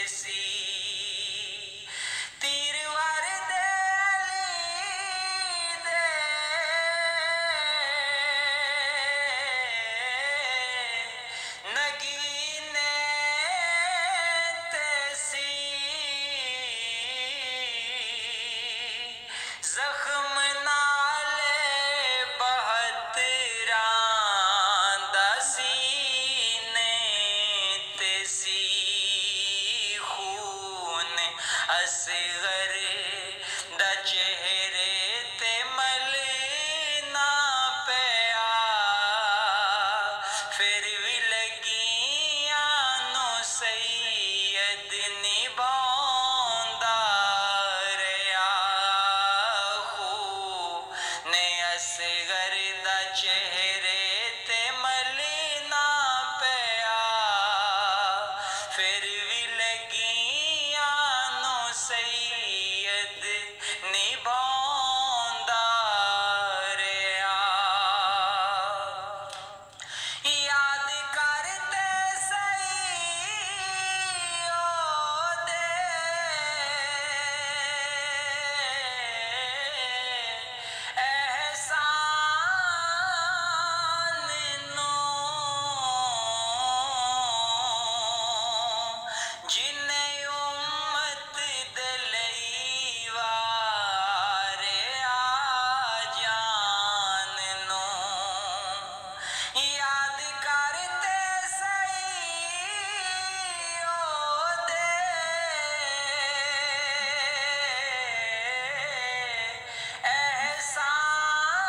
سی تیر وار دے علی دے نگینے تیسی زخم نالے بہت راندہ سینے تیسی خون اصغر دا چہرے تے ملنا پیا پھر بھی لگیاں نو سید نبھاوندا رہیا خون اصغر دا چہرے تے ملنا پیا پھر بھی لگیاں نو سید نبھاوندا رہیا یاد کرتے سہی او دے احسان نو جنہیں امت دے لئی واریا جان نو یاد کرتے سہی او دے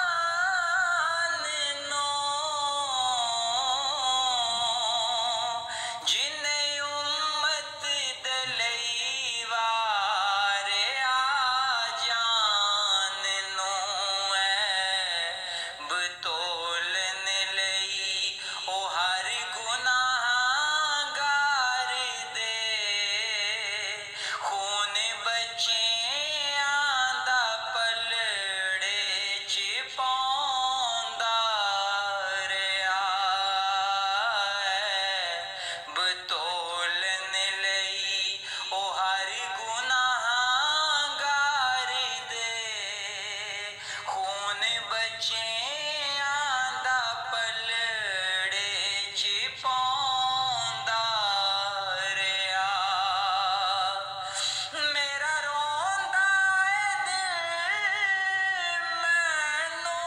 احسان نو جنہیں امت دے لئی واریا جان نو بتولن لئی او ہر گناہ گار دے خون بچیاں دا پلڑے چ پاوندا رہیا بتولن لئی او ہر گناہ گار دے خون بچیاں دا پلڑے چ پاوندا رہیا میرا روندا اے دل مینوں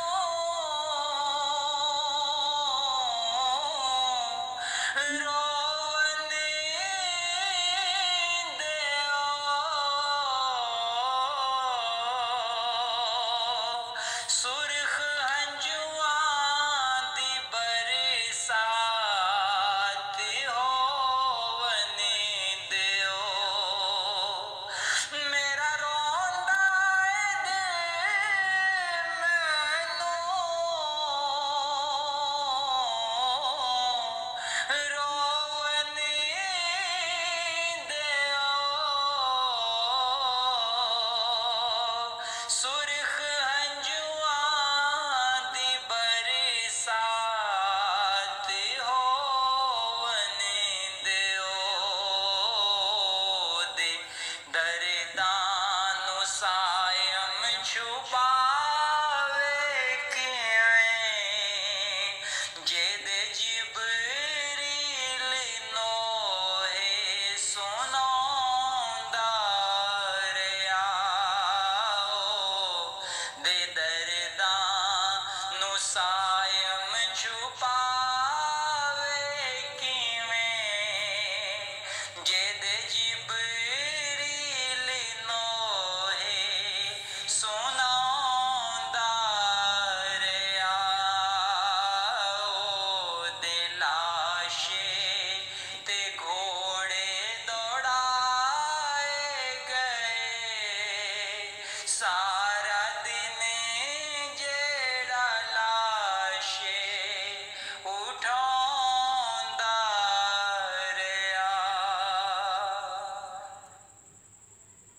روون دیو سرخ ہنجواں دی برسات ہون دیو میرا روندا اے دل مینوں روون دیو سرخ ہنجواں دی برسات ہون دیو دے درداں نو سائم چھپاوے کیویں جد جبریل نوحے سناوندا رہیا دے درداں نو سائم چھپاوے کیویں جد جبریل نوحے سناوندا رہیا دے لاشے تے گھوڑے دوڑائے گئے